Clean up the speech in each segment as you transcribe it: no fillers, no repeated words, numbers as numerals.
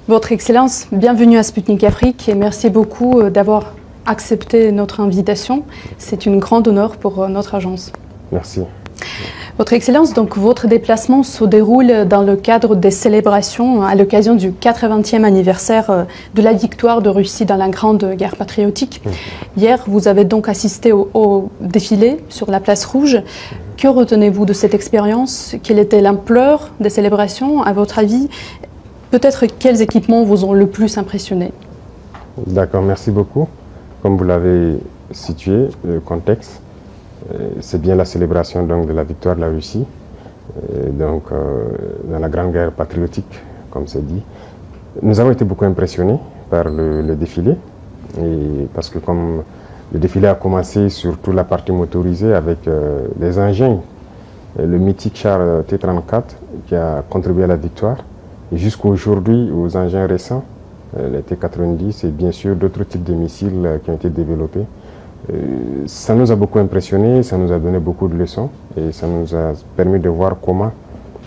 Votre Excellence, bienvenue à Sputnik Afrique et merci beaucoup d'avoir accepté notre invitation. C'est une grande honneur pour notre agence. Merci. Votre Excellence, donc votre déplacement se déroule dans le cadre des célébrations à l'occasion du 80e anniversaire de la victoire de Russie dans la Grande Guerre patriotique. Hier, vous avez donc assisté au défilé sur la place Rouge. Que retenez-vous de cette expérience? Quelle était l'ampleur des célébrations, à votre avis? Peut-être quels équipements vous ont le plus impressionné? D'accord, merci beaucoup. Comme vous l'avez situé, le contexte, c'est bien la célébration donc, de la victoire de la Russie dans la Grande Guerre patriotique, comme c'est dit. Nous avons été beaucoup impressionnés par le défilé, parce que comme le défilé a commencé sur toute la partie motorisée avec les engins, le mythique char T-34 qui a contribué à la victoire, et jusqu'à aujourd'hui aux engins récents, les T-90 et bien sûr d'autres types de missiles qui ont été développés. Ça nous a beaucoup impressionnés, ça nous a donné beaucoup de leçons et ça nous a permis de voir comment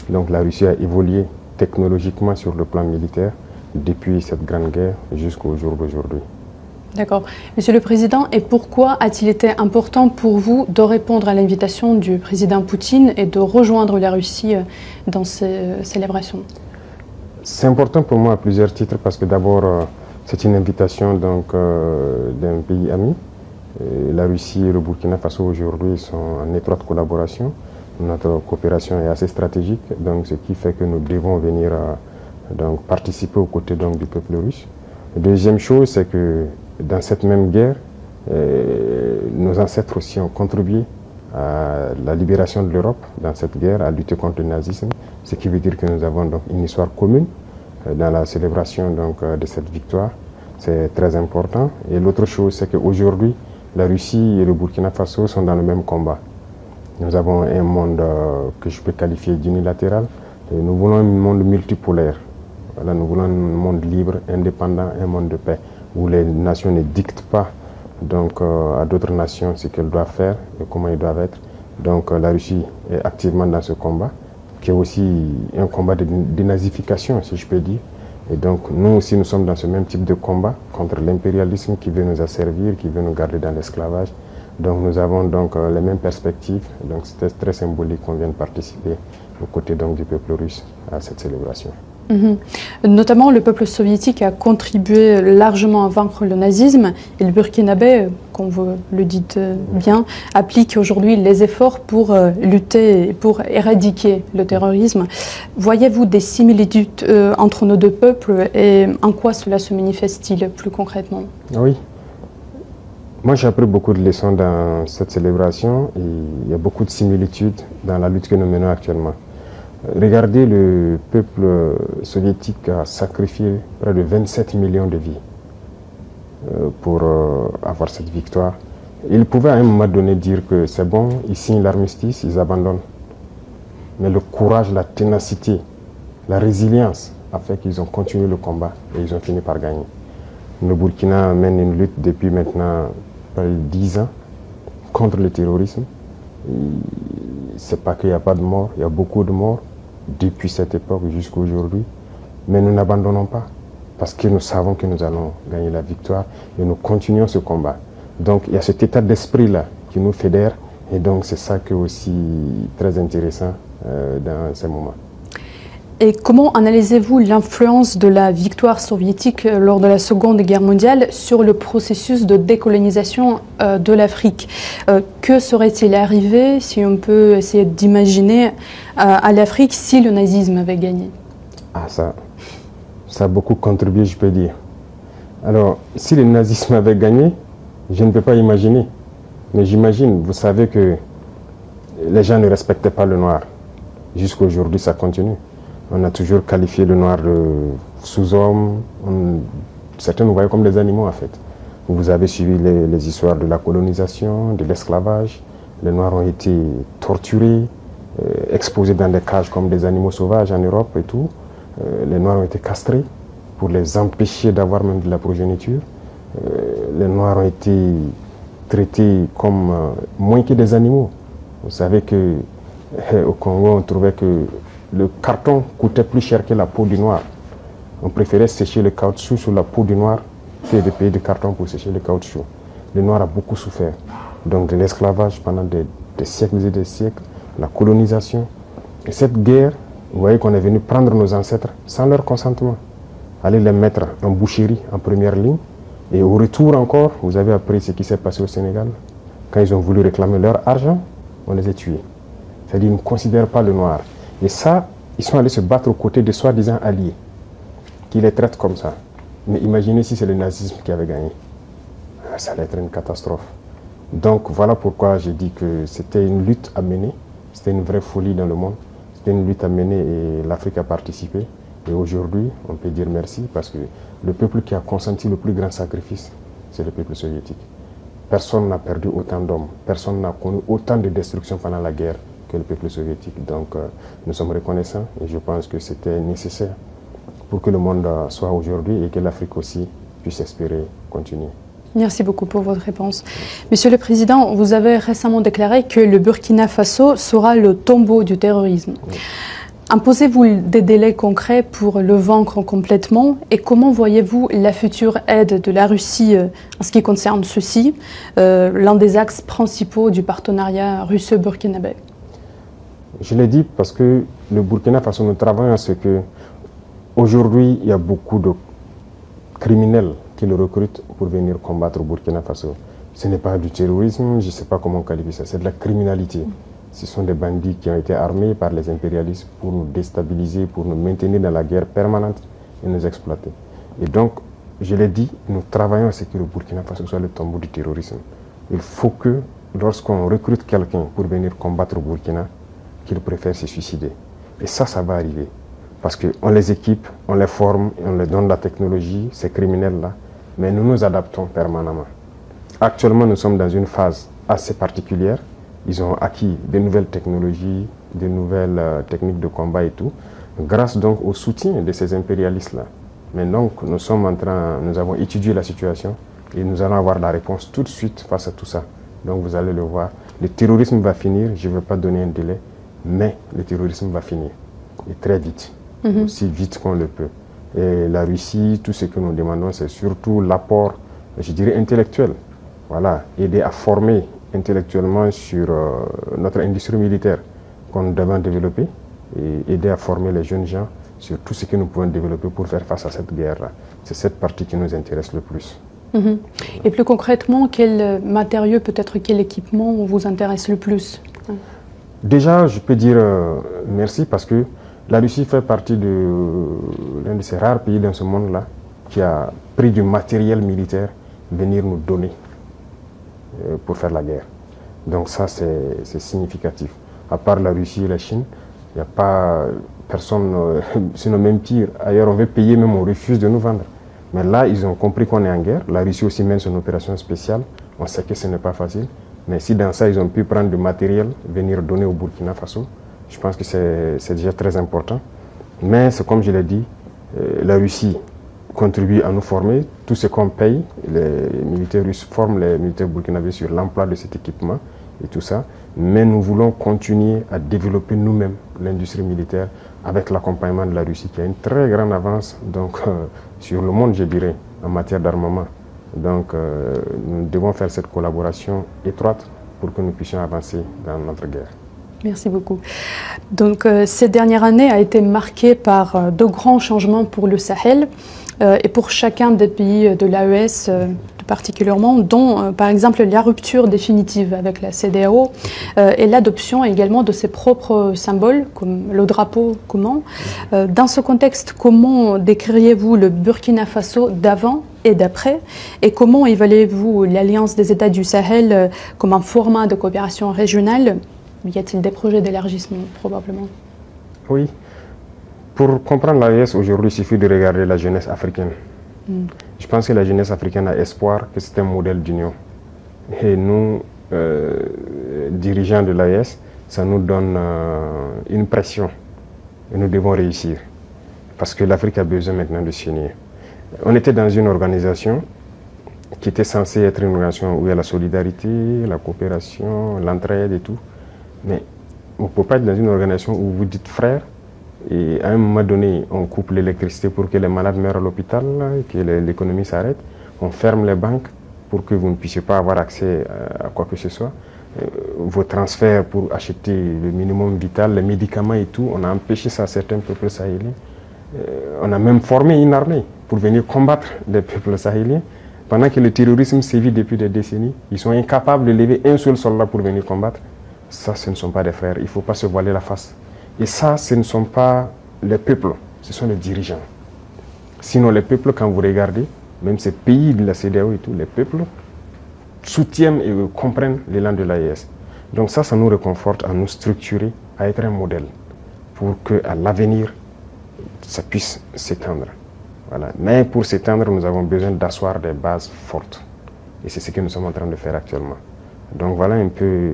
donc, la Russie a évolué technologiquement sur le plan militaire depuis cette grande guerre jusqu'au jour d'aujourd'hui. D'accord. Monsieur le Président, et pourquoi a-t-il été important pour vous de répondre à l'invitation du président Poutine et de rejoindre la Russie dans ces célébrations? C'est important pour moi à plusieurs titres parce que d'abord c'est une invitation d'un pays ami. La Russie et le Burkina Faso aujourd'hui sont en étroite collaboration. Notre coopération est assez stratégique, donc ce qui fait que nous devons venir donc, participer aux côtés donc, du peuple russe. La deuxième chose, c'est que dans cette même guerre, nos ancêtres aussi ont contribué à la libération de l'Europe dans cette guerre, à lutter contre le nazisme, ce qui veut dire que nous avons donc une histoire commune dans la célébration donc, de cette victoire. C'est très important. Et l'autre chose, c'est qu'aujourd'hui, la Russie et le Burkina Faso sont dans le même combat. Nous avons un monde que je peux qualifier d'unilatéral. Nous voulons un monde multipolaire. Voilà, nous voulons un monde libre, indépendant, un monde de paix, où les nations ne dictent pas donc, à d'autres nations ce qu'elles doivent faire et comment ils doivent être. Donc la Russie est activement dans ce combat, qui est aussi un combat de dénazification, si je peux dire. Et donc nous aussi, nous sommes dans ce même type de combat contre l'impérialisme qui veut nous asservir, qui veut nous garder dans l'esclavage. Donc nous avons donc les mêmes perspectives. Donc c'était très symbolique qu'on vienne participer aux côtés donc, du peuple russe à cette célébration. Notamment, le peuple soviétique a contribué largement à vaincre le nazisme et le burkinabé, comme vous le dites bien, applique aujourd'hui les efforts pour lutter, pour éradiquer le terrorisme. Voyez-vous des similitudes entre nos deux peuples et en quoi cela se manifeste-t-il plus concrètement? Oui. Moi, j'ai appris beaucoup de leçons dans cette célébration et il y a beaucoup de similitudes dans la lutte que nous menons actuellement. Regardez, le peuple soviétique a sacrifié près de 27 millions de vies pour avoir cette victoire. Ils pouvaient à un moment donné dire que c'est bon, ils signent l'armistice, ils abandonnent. Mais le courage, la ténacité, la résilience a fait qu'ils ont continué le combat et ils ont fini par gagner. Le Burkina mène une lutte depuis maintenant près de 10 ans contre le terrorisme. C'est pas qu'il n'y a pas de morts, il y a beaucoup de morts depuis cette époque jusqu'à aujourd'hui. Mais nous n'abandonnons pas parce que nous savons que nous allons gagner la victoire et nous continuons ce combat. Donc il y a cet état d'esprit-là qui nous fédère et donc c'est ça qui est aussi très intéressant dans ces moments. Et comment analysez-vous l'influence de la victoire soviétique lors de la Seconde Guerre mondiale sur le processus de décolonisation de l'Afrique? Que serait-il arrivé, si on peut essayer d'imaginer, à l'Afrique si le nazisme avait gagné? Ça a beaucoup contribué, je peux dire. Alors, si le nazisme avait gagné, je ne peux pas imaginer. Mais j'imagine, vous savez que les gens ne respectaient pas le noir. Jusqu'à aujourd'hui, ça continue. On a toujours qualifié le noir de sous-homme. Certains nous voyaient comme des animaux, en fait. Vous avez suivi les histoires de la colonisation, de l'esclavage. Les noirs ont été torturés, exposés dans des cages comme des animaux sauvages en Europe et tout. Les noirs ont été castrés pour les empêcher d'avoir même de la progéniture. Les noirs ont été traités comme moins que des animaux. Vous savez qu'au Congo, on trouvait que le carton coûtait plus cher que la peau du noir. On préférait sécher le caoutchouc sur la peau du noir que de payer du carton pour sécher le caoutchouc. Le noir a beaucoup souffert. Donc de l'esclavage pendant des siècles et des siècles, la colonisation. Et cette guerre, vous voyez qu'on est venu prendre nos ancêtres sans leur consentement, aller les mettre en boucherie en première ligne. Et au retour encore, vous avez appris ce qui s'est passé au Sénégal. Quand ils ont voulu réclamer leur argent, on les a tués. C'est-à-dire qu'ils ne considèrent pas le noir. Et ça, ils sont allés se battre aux côtés de soi-disant alliés, qui les traitent comme ça. Mais imaginez si c'est le nazisme qui avait gagné. Ça allait être une catastrophe. Donc voilà pourquoi j'ai dit que c'était une lutte à mener. C'était une vraie folie dans le monde. C'était une lutte à mener et l'Afrique a participé. Et aujourd'hui, on peut dire merci parce que le peuple qui a consenti le plus grand sacrifice, c'est le peuple soviétique. Personne n'a perdu autant d'hommes, personne n'a connu autant de destruction pendant la guerre que le peuple soviétique. Donc nous sommes reconnaissants et je pense que c'était nécessaire pour que le monde soit aujourd'hui et que l'Afrique aussi puisse espérer continuer. Merci beaucoup pour votre réponse. Monsieur le Président, vous avez récemment déclaré que le Burkina Faso sera le tombeau du terrorisme. Oui. Imposez-vous des délais concrets pour le vaincre complètement et comment voyez-vous la future aide de la Russie en ce qui concerne ceci, l'un des axes principaux du partenariat russo-burkinabé? Je l'ai dit parce que le Burkina Faso, nous travaillons à ce que aujourd'hui il y a beaucoup de criminels qui le recrutent pour venir combattre au Burkina Faso. Ce n'est pas du terrorisme, je ne sais pas comment qualifier ça, c'est de la criminalité. Ce sont des bandits qui ont été armés par les impérialistes pour nous déstabiliser, pour nous maintenir dans la guerre permanente et nous exploiter. Et donc, je l'ai dit, nous travaillons à ce que le Burkina Faso soit le tombeau du terrorisme. Il faut que, lorsqu'on recrute quelqu'un pour venir combattre au Burkina, qu'il préfère se suicider. Et ça va arriver. Parce qu'on les équipe, on les forme, on les donne la technologie, ces criminels-là, mais nous nous adaptons permanemment. Actuellement, nous sommes dans une phase assez particulière. Ils ont acquis de nouvelles technologies, de nouvelles techniques de combat et tout, grâce donc au soutien de ces impérialistes-là. Mais donc, nous avons étudié la situation et nous allons avoir la réponse tout de suite face à tout ça. Donc, vous allez le voir. Le terrorisme va finir, je ne veux pas donner un délai, mais le terrorisme va finir. Et très vite, aussi vite qu'on le peut. Et la Russie, tout ce que nous demandons, c'est surtout l'apport, je dirais, intellectuel. Voilà, aider à former intellectuellement sur notre industrie militaire qu'on devait développer et aider à former les jeunes gens sur tout ce que nous pouvons développer pour faire face à cette guerre-là. C'est cette partie qui nous intéresse le plus. Et plus concrètement, quel matériau, peut-être quel équipement vous intéresse le plus? Déjà, je peux dire merci parce que la Russie fait partie de l'un de ces rares pays dans ce monde-là qui a pris du matériel militaire venir nous donner pour faire la guerre. Donc ça, c'est significatif. À part la Russie et la Chine, il n'y a pas personne, sinon même pire. Ailleurs, on veut payer, même on refuse de nous vendre. Mais là, ils ont compris qu'on est en guerre. La Russie aussi mène son opération spéciale. On sait que ce n'est pas facile. Mais si dans ça, ils ont pu prendre du matériel, venir donner au Burkina Faso, je pense que c'est déjà très important. Mais c'est comme je l'ai dit, la Russie contribue à nous former. Tout ce qu'on paye, les militaires russes forment les militaires burkinabés sur l'emploi de cet équipement et tout ça. Mais nous voulons continuer à développer nous-mêmes l'industrie militaire avec l'accompagnement de la Russie qui a une très grande avance donc, sur le monde, je dirais, en matière d'armement. Donc nous devons faire cette collaboration étroite pour que nous puissions avancer dans notre guerre. Merci beaucoup. Donc cette dernière année a été marquée par de grands changements pour le Sahel et pour chacun des pays de l'AES particulièrement, dont par exemple la rupture définitive avec la CEDEAO et l'adoption également de ses propres symboles comme le drapeau commun. Dans ce contexte, comment décririez-vous le Burkina Faso d'avant et d'après et comment évaluez-vous l'Alliance des États du Sahel comme un format de coopération régionale? Y a-t-il des projets d'élargissement, probablement? Oui. Pour comprendre l'AES, aujourd'hui, il suffit de regarder la jeunesse africaine. Je pense que la jeunesse africaine a espoir que c'est un modèle d'union. Et nous, dirigeants de l'AES, ça nous donne une pression. Et nous devons réussir. Parce que l'Afrique a besoin maintenant de s'unir. On était dans une organisation qui était censée être une organisation où il y a la solidarité, la coopération, l'entraide et tout. Mais on ne peut pas être dans une organisation où vous dites frères et à un moment donné, on coupe l'électricité pour que les malades meurent à l'hôpital, que l'économie s'arrête, on ferme les banques pour que vous ne puissiez pas avoir accès à quoi que ce soit, vos transferts pour acheter le minimum vital, les médicaments et tout, on a empêché ça à certains peuples sahéliens. On a même formé une armée pour venir combattre les peuples sahéliens. Pendant que le terrorisme sévit depuis des décennies, ils sont incapables de lever un seul soldat pour venir combattre. Ça, ce ne sont pas des frères. Il ne faut pas se voiler la face. Et ça, ce ne sont pas les peuples, ce sont les dirigeants. Sinon, les peuples, quand vous regardez, même ces pays de la CEDEAO et tout, les peuples soutiennent et comprennent l'élan de l'AES. Donc ça nous réconforte à nous structurer, à être un modèle pour qu'à l'avenir, ça puisse s'étendre. Voilà. Mais pour s'étendre, nous avons besoin d'asseoir des bases fortes. Et c'est ce que nous sommes en train de faire actuellement. Donc voilà un peu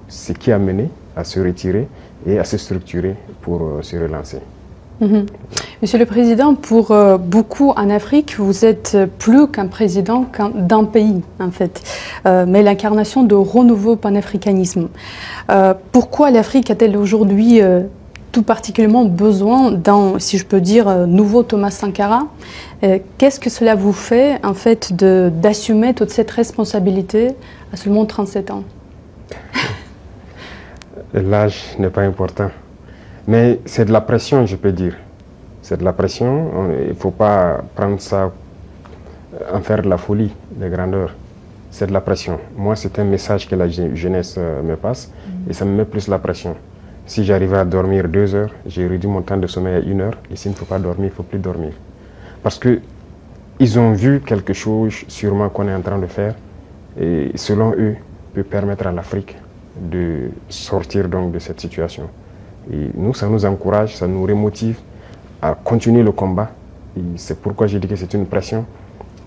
ce qui a mené à se retirer et à se structurer pour se relancer. Monsieur le Président, pour beaucoup en Afrique, vous êtes plus qu'un président d'un pays, en fait, mais l'incarnation de renouveau panafricanisme. Pourquoi l'Afrique a-t-elle aujourd'hui tout particulièrement besoin d'un, si je peux dire, nouveau Thomas Sankara? Qu'est-ce que cela vous fait, en fait, d'assumer toute cette responsabilité à seulement 37 ans? L'âge n'est pas important. Mais c'est de la pression, je peux dire. C'est de la pression. Il ne faut pas prendre ça, en faire de la folie, de grandeur. C'est de la pression. Moi, c'est un message que la jeunesse me passe et ça me met plus la pression. Si j'arrivais à dormir 2 heures, j'ai réduit mon temps de sommeil à 1 heure. Et s'il ne faut pas dormir, il ne faut plus dormir. Parce qu'ils ont vu quelque chose, sûrement, qu'on est en train de faire. Et selon eux, peut permettre à l'Afrique de sortir donc de cette situation. Et nous, ça nous encourage, ça nous remotive à continuer le combat. Et c'est pourquoi je dis que c'est une pression,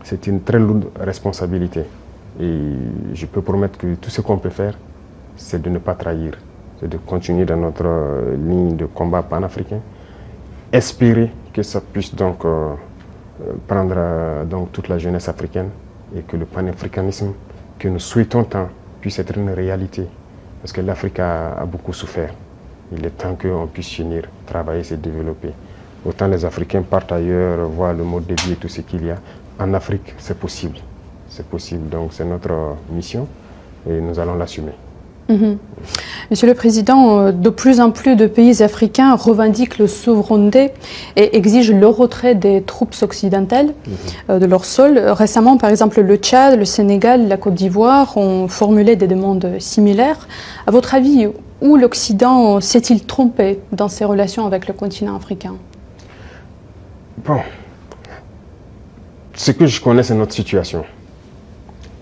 c'est une très lourde responsabilité. Et je peux promettre que tout ce qu'on peut faire, c'est de ne pas trahir, c'est de continuer dans notre ligne de combat panafricain, espérer que ça puisse donc prendre donc toute la jeunesse africaine et que le panafricanisme que nous souhaitons tant puisse être une réalité. Parce que l'Afrique a beaucoup souffert. Il est temps qu'on puisse finir, travailler, se développer. Autant les Africains partent ailleurs, voient le mode de vie et tout ce qu'il y a. En Afrique, c'est possible. C'est possible. Donc c'est notre mission et nous allons l'assumer. Monsieur le Président, de plus en plus de pays africains revendiquent la souveraineté et exigent le retrait des troupes occidentales de leur sol. Récemment, par exemple, le Tchad, le Sénégal, la Côte d'Ivoire ont formulé des demandes similaires. À votre avis, où l'Occident s'est-il trompé dans ses relations avec le continent africain? Bon, ce que je connais, c'est notre situation.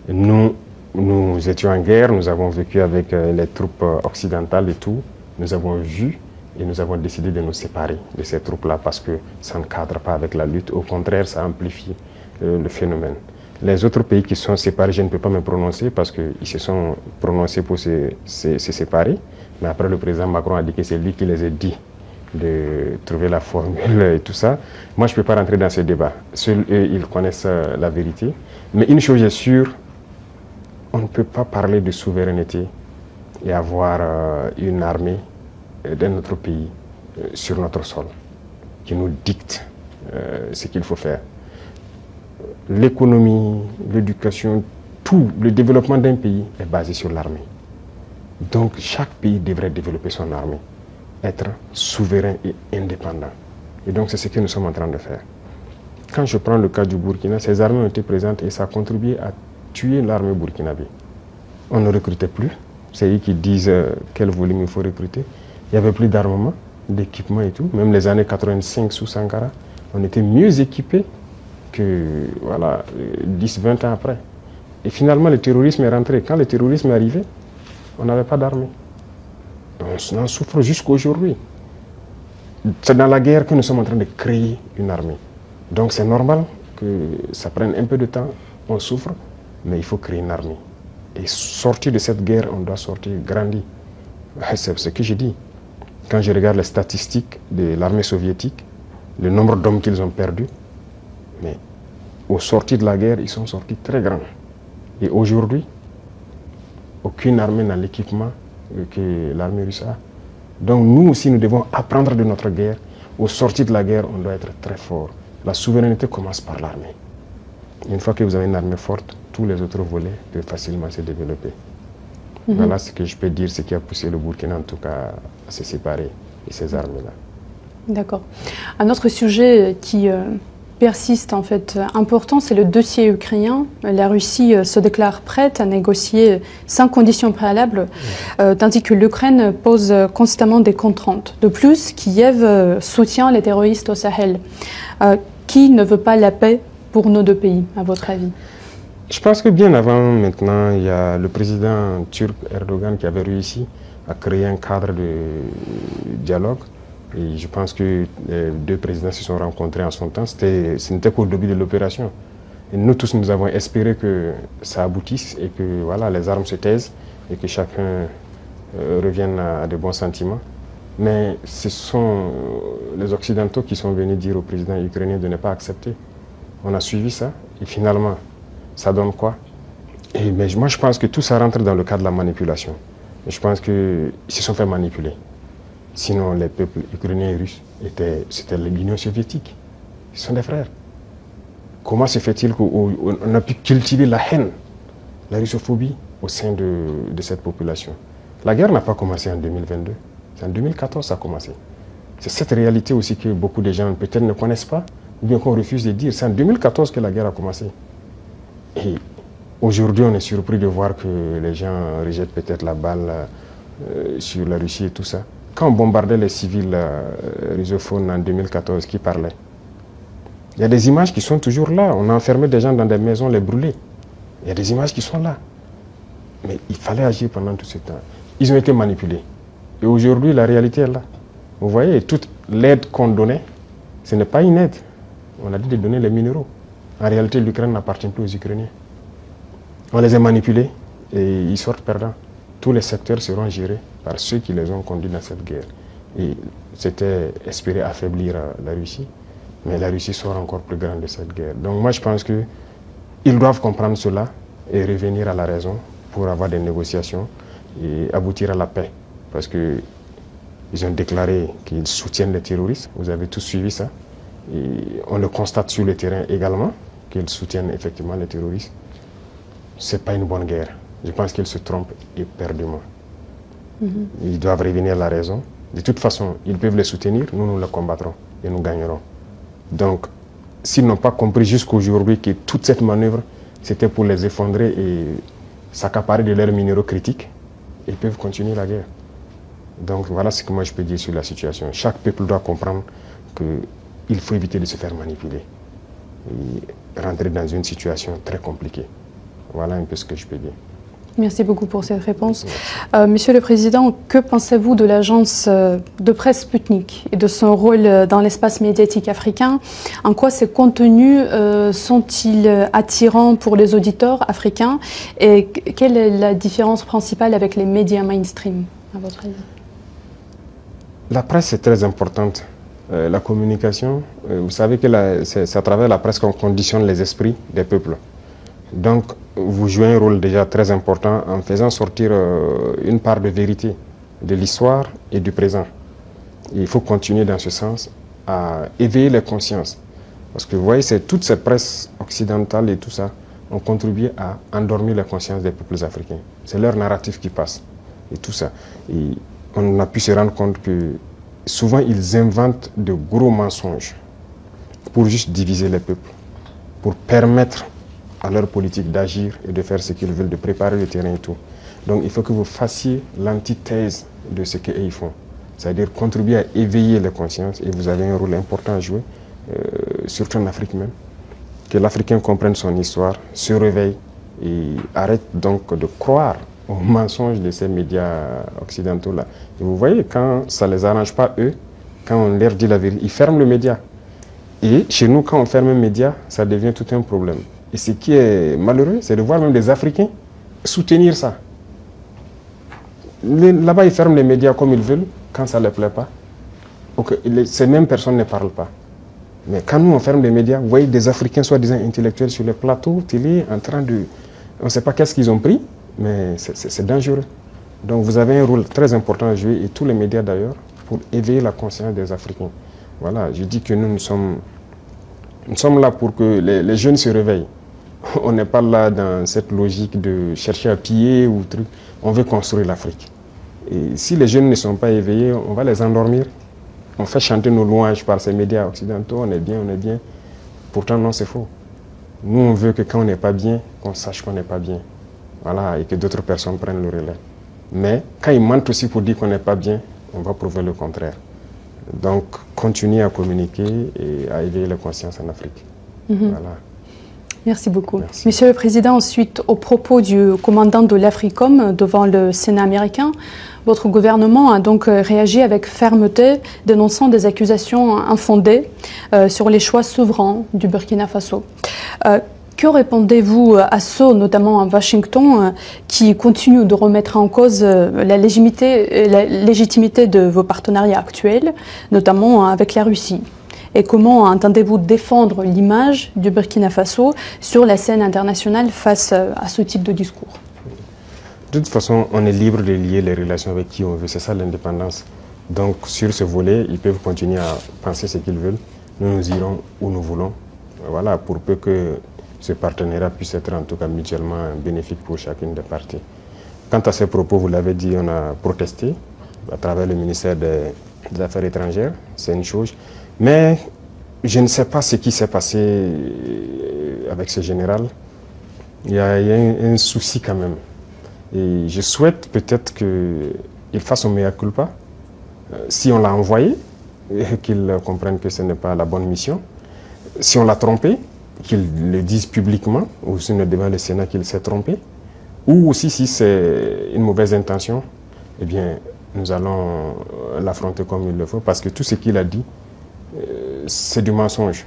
Nous étions en guerre, nous avons vécu avec les troupes occidentales et tout. Nous avons vu et nous avons décidé de nous séparer de ces troupes-là parce que ça ne cadre pas avec la lutte. Au contraire, ça amplifie le phénomène. Les autres pays qui sont séparés, je ne peux pas me prononcer parce qu'ils se sont prononcés pour se séparer. Mais après, le président Macron a dit que c'est lui qui les a dit de trouver la formule et tout ça. Moi, je ne peux pas rentrer dans ce débat. Seuls eux, ils connaissent la vérité. Mais une chose est sûre, on ne peut pas parler de souveraineté et avoir une armée d'un autre pays sur notre sol qui nous dicte ce qu'il faut faire. L'économie, l'éducation, tout le développement d'un pays est basé sur l'armée. Donc chaque pays devrait développer son armée, être souverain et indépendant. Et donc c'est ce que nous sommes en train de faire. Quand je prends le cas du Burkina, ces armées ont été présentes et ça a contribué à tuer l'armée burkinabé. On ne recrutait plus. C'est eux qui disent quel volume il faut recruter. Il n'y avait plus d'armement, d'équipement et tout. Même les années 85 sous Sankara, on était mieux équipés que voilà, 10-20 ans après. Et finalement, le terrorisme est rentré. Quand le terrorisme est arrivé, on n'avait pas d'armée. On en souffre jusqu'aujourd'hui. C'est dans la guerre que nous sommes en train de créer une armée. Donc c'est normal que ça prenne un peu de temps, on souffre, mais il faut créer une armée. Et sortir de cette guerre, on doit sortir grandi. C'est ce que je dis. Quand je regarde les statistiques de l'armée soviétique, le nombre d'hommes qu'ils ont perdus, mais au sortir de la guerre, ils sont sortis très grands. Et aujourd'hui, aucune armée n'a l'équipement que l'armée russe a. Donc nous aussi, nous devons apprendre de notre guerre. Au sortir de la guerre, on doit être très fort. La souveraineté commence par l'armée. Une fois que vous avez une armée forte, tous les autres volets peuvent facilement se développer. Voilà ce que je peux dire, ce qui a poussé le Burkina en tout cas à se séparer de ces armées-là. D'accord. Un autre sujet qui persiste en fait important, c'est le dossier ukrainien. La Russie se déclare prête à négocier sans conditions préalables, tandis que l'Ukraine pose constamment des contraintes. De plus, Kiev soutient les terroristes au Sahel. Qui ne veut pas la paix pour nos deux pays, à votre avis? Je pense que bien avant maintenant, il y a le président turc Erdogan qui avait réussi à créer un cadre de dialogue. Et je pense que les deux présidents se sont rencontrés en son temps. Ce n'était qu'au début de l'opération. Et nous tous, nous avons espéré que ça aboutisse et que voilà, les armes se taisent et que chacun revienne à de bons sentiments. Mais ce sont les Occidentaux qui sont venus dire au président ukrainien de ne pas accepter. On a suivi ça et finalement, ça donne quoi? Mais moi, je pense que tout ça rentre dans le cadre de la manipulation. Je pense qu'ils se sont fait manipuler. Sinon, les peuples ukrainiens et russes, c'était l'Union soviétique. Ils sont des frères. Comment se fait-il qu'on a pu cultiver la haine, la russophobie au sein de cette population? La guerre n'a pas commencé en 2022. C'est en 2014 que ça a commencé. C'est cette réalité aussi que beaucoup de gens peut-être ne connaissent pas, ou bien qu'on refuse de dire. C'est en 2014 que la guerre a commencé. Et aujourd'hui, on est surpris de voir que les gens rejettent peut-être la balle sur la Russie et tout ça. Quand on bombardait les civils russophones en 2014, qui parlaient? Il y a des images qui sont toujours là. On a enfermé des gens dans des maisons, les brûlés. Il y a des images qui sont là. Mais il fallait agir pendant tout ce temps. Ils ont été manipulés. Et aujourd'hui, la réalité est là. Vous voyez, toute l'aide qu'on donnait, ce n'est pas une aide. On a dit de donner les minéraux. En réalité, l'Ukraine n'appartient plus aux Ukrainiens. On les a manipulés et ils sortent perdants. Tous les secteurs seront gérés par ceux qui les ont conduits dans cette guerre. Et c'était espérer affaiblir la Russie, mais la Russie sera encore plus grande de cette guerre. Donc moi je pense qu'ils doivent comprendre cela et revenir à la raison pour avoir des négociations et aboutir à la paix. Parce qu'ils ont déclaré qu'ils soutiennent les terroristes, vous avez tous suivi ça. Et on le constate sur le terrain également, qu'ils soutiennent effectivement les terroristes. Ce n'est pas une bonne guerre. Je pense qu'ils se trompent éperdument. Ils doivent revenir à la raison. De toute façon, ils peuvent les soutenir, nous les combattrons et nous gagnerons. Donc, s'ils n'ont pas compris jusqu'aujourd'hui que toute cette manœuvre, c'était pour les effondrer et s'accaparer de leurs minéraux critiques, ils peuvent continuer la guerre. Donc voilà ce que moi je peux dire sur la situation. Chaque peuple doit comprendre qu'il faut éviter de se faire manipuler et rentrer dans une situation très compliquée. Voilà un peu ce que je peux dire. Merci beaucoup pour cette réponse. Monsieur le Président, que pensez-vous de l'agence de presse Sputnik et de son rôle dans l'espace médiatique africain? En quoi ces contenus sont-ils attirants pour les auditeurs africains? Et quelle est la différence principale avec les médias mainstream, à votre avis? La presse est très importante. La communication, vous savez que c'est à travers la presse qu'on conditionne les esprits des peuples. Donc, vous jouez un rôle déjà très important en faisant sortir une part de vérité de l'histoire et du présent. Et il faut continuer dans ce sens à éveiller les consciences. Parce que vous voyez, toute cette presse occidentale et tout ça ont contribué à endormir les consciences des peuples africains. C'est leur narratif qui passe et tout ça. Et on a pu se rendre compte que souvent ils inventent de gros mensonges pour juste diviser les peuples, pour permettre à leur politique d'agir et de faire ce qu'ils veulent, de préparer le terrain et tout. Donc il faut que vous fassiez l'antithèse de ce qu'ils font. C'est-à-dire contribuer à éveiller les consciences et vous avez un rôle important à jouer, surtout en Afrique même. Que l'Africain comprenne son histoire, se réveille et arrête donc de croire aux mensonges de ces médias occidentaux-là. Et vous voyez, quand ça ne les arrange pas eux, quand on leur dit la vérité, ils ferment le média. Et chez nous, quand on ferme un média, ça devient tout un problème. Et ce qui est malheureux, c'est de voir même des Africains soutenir ça. Là-bas, ils ferment les médias comme ils veulent, quand ça ne les plaît pas. Ces mêmes personnes ne parlent pas. Mais quand nous, on ferme les médias, vous voyez des Africains, soi-disant intellectuels, sur les plateaux télé, en train de... On ne sait pas qu'est-ce qu'ils ont pris, mais c'est dangereux. Donc vous avez un rôle très important à jouer, et tous les médias d'ailleurs, pour éveiller la conscience des Africains. Voilà, je dis que nous sommes là pour que les jeunes se réveillent. On n'est pas là dans cette logique de chercher à piller ou truc. On veut construire l'Afrique. Et si les jeunes ne sont pas éveillés, on va les endormir. On fait chanter nos louanges par ces médias occidentaux, on est bien, on est bien. Pourtant, non, c'est faux. Nous, on veut que quand on n'est pas bien, qu'on sache qu'on n'est pas bien. Voilà, et que d'autres personnes prennent le relais. Mais quand ils mentent aussi pour dire qu'on n'est pas bien, on va prouver le contraire. Donc, continuer à communiquer et à éveiller la conscience en Afrique. Voilà. Merci beaucoup. Merci. Monsieur le Président, ensuite, au propos du commandant de l'Africom devant le Sénat américain, votre gouvernement a donc réagi avec fermeté, dénonçant des accusations infondées sur les choix souverains du Burkina Faso. Que répondez-vous à ceux, notamment à Washington, qui continuent de remettre en cause la légitimité de vos partenariats actuels, notamment avec la Russie? Et comment entendez-vous défendre l'image du Burkina Faso sur la scène internationale face à ce type de discours? De toute façon, on est libre de lier les relations avec qui on veut. C'est ça l'indépendance. Donc sur ce volet, ils peuvent continuer à penser ce qu'ils veulent. Nous irons où nous voulons. Voilà, pour peu que ce partenariat puisse être en tout cas mutuellement bénéfique pour chacune des parties. Quant à ces propos, vous l'avez dit, on a protesté à travers le ministère des Affaires étrangères. C'est une chose. Mais je ne sais pas ce qui s'est passé avec ce général. Il y a un souci quand même. Et je souhaite peut-être qu'il fasse son mea culpa. Si on l'a envoyé, qu'il comprenne que ce n'est pas la bonne mission. Si on l'a trompé, qu'il le dise publiquement, ou sinon devant le Sénat qu'il s'est trompé. Ou aussi si c'est une mauvaise intention, eh bien nous allons l'affronter comme il le faut. Parce que tout ce qu'il a dit, c'est du mensonge.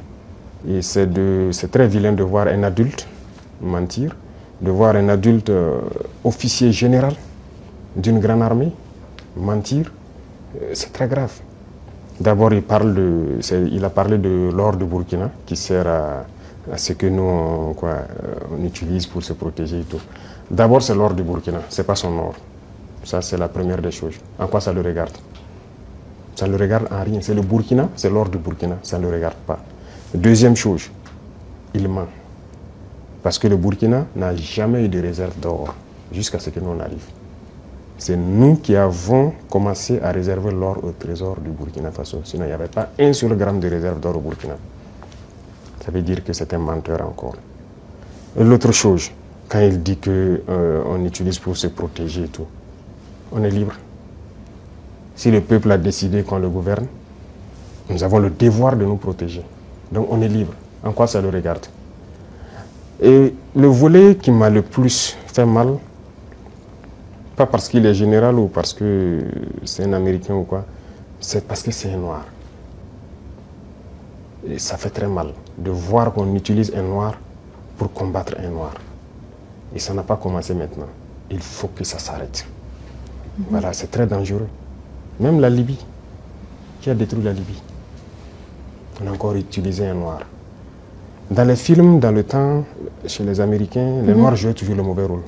Et c'est très vilain de voir un adulte mentir, de voir un adulte officier général d'une grande armée mentir. C'est très grave. D'abord, il a parlé de l'or du Burkina qui sert à ce que nous on utilise pour se protéger et tout. D'abord, c'est l'or du Burkina, c'est pas son or. Ça, c'est la première des choses. En quoi ça le regarde? Ça ne le regarde en rien. C'est le Burkina, c'est l'or du Burkina. Ça ne le regarde pas. Deuxième chose, il ment. Parce que le Burkina n'a jamais eu de réserve d'or jusqu'à ce que nous on arrive. C'est nous qui avons commencé à réserver l'or au trésor du Burkina Faso. Sinon, il n'y avait pas un seul gramme de réserve d'or au Burkina. Ça veut dire que c'est un menteur encore. L'autre chose, quand il dit qu'on utilise pour se protéger et tout, on est libre. Si le peuple a décidé qu'on le gouverne, nous avons le devoir de nous protéger. Donc on est libre. En quoi ça le regarde? Et le volet qui m'a le plus fait mal, pas parce qu'il est général ou parce que c'est un Américain ou quoi, c'est parce que c'est un noir. Et ça fait très mal de voir qu'on utilise un noir pour combattre un noir. Et ça n'a pas commencé maintenant. Il faut que ça s'arrête. Voilà, c'est très dangereux. Même la Libye, qui a détruit la Libye, on a encore utilisé un noir. Dans les films, dans le temps, chez les Américains, les Noirs jouaient toujours le mauvais rôle.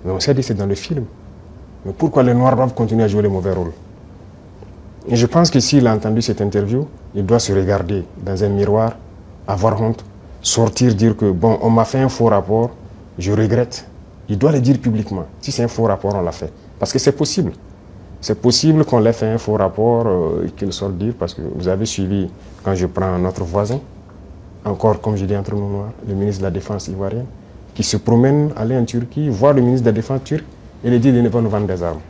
Mais on s'est dit que c'est dans le film. Mais pourquoi les Noirs doivent continuer à jouer le mauvais rôle? Et je pense que s'il a entendu cette interview, il doit se regarder dans un miroir, avoir honte, sortir, dire que bon, on m'a fait un faux rapport, je regrette. Il doit le dire publiquement. Si c'est un faux rapport, on l'a fait. Parce que c'est possible. C'est possible qu'on l'ait fait un faux rapport et qu'il sorte dire, parce que vous avez suivi, quand je prends notre voisin, encore, comme je dis entre nous noirs, le ministre de la Défense ivoirien, qui se promène, aller en Turquie, voir le ministre de la Défense turc, et lui dit qu'il ne va nous vendre des armes.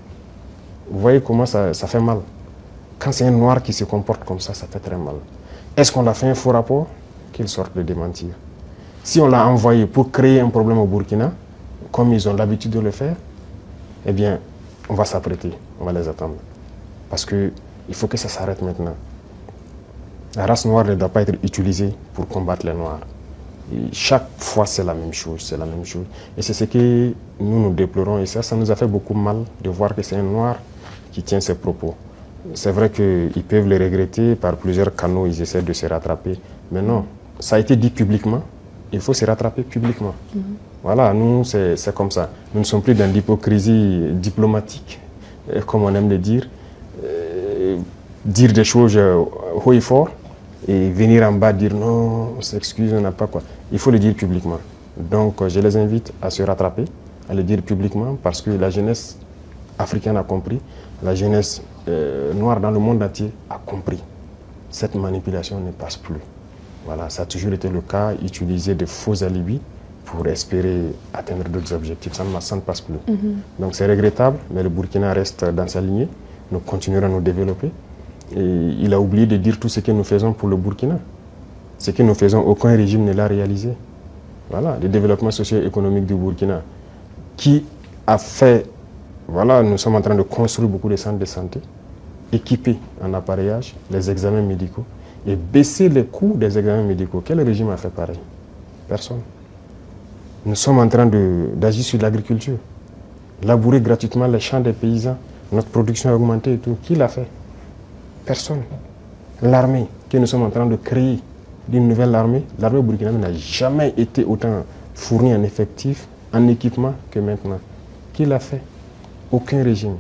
Vous voyez comment ça fait mal. Quand c'est un noir qui se comporte comme ça fait très mal. Est-ce qu'on a fait un faux rapport? Qu'il sorte de démentir. Si on l'a envoyé pour créer un problème au Burkina, comme ils ont l'habitude de le faire, eh bien, on va s'apprêter, on va les attendre. Parce qu'il faut que ça s'arrête maintenant. La race noire ne doit pas être utilisée pour combattre les noirs. Et chaque fois, c'est la même chose, c'est la même chose. Et c'est ce que nous déplorons. Et ça nous a fait beaucoup mal de voir que c'est un noir qui tient ces propos. C'est vrai qu'ils peuvent les regretter, par plusieurs canaux, ils essaient de se rattraper. Mais non, ça a été dit publiquement. il faut se rattraper publiquement. Voilà, nous, c'est comme ça. Nous ne sommes plus dans l'hypocrisie diplomatique, comme on aime le dire. Dire des choses haut et fort et venir en bas dire non, on s'excuse, on n'a pas quoi. Il faut le dire publiquement. Donc, je les invite à se rattraper, à le dire publiquement parce que la jeunesse africaine a compris, la jeunesse noire dans le monde entier a compris. Cette manipulation ne passe plus. Voilà, ça a toujours été le cas, utiliser de faux alibis pour espérer atteindre d'autres objectifs. Ça ne passe plus. Donc c'est regrettable, mais le Burkina reste dans sa lignée. Nous continuerons à nous développer. Et il a oublié de dire tout ce que nous faisons pour le Burkina. Ce que nous faisons, aucun régime ne l'a réalisé. Voilà, le développement socio-économique du Burkina, qui a fait, voilà, nous sommes en train de construire beaucoup de centres de santé, équipés en appareillage, les examens médicaux, et baisser les coûts des examens médicaux. Quel régime a fait pareil? Personne. Nous sommes en train d'agir sur l'agriculture, labourer gratuitement les champs des paysans, notre production a augmenté et tout. Qui l'a fait? Personne. L'armée que nous sommes en train de créer, d'une nouvelle armée, l'armée burkinabé n'a jamais été autant fournie en effectifs, en équipement que maintenant. Qui l'a fait? Aucun régime.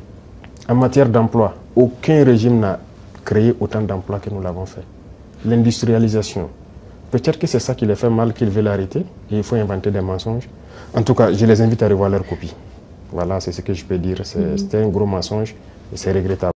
En matière d'emploi, aucun régime n'a créé autant d'emplois que nous l'avons fait. L'industrialisation. Peut-être que c'est ça qui les fait mal, qu'ils veulent arrêter, et il faut inventer des mensonges. En tout cas, je les invite à revoir leur copie. Voilà, c'est ce que je peux dire. C'était un gros mensonge et c'est regrettable.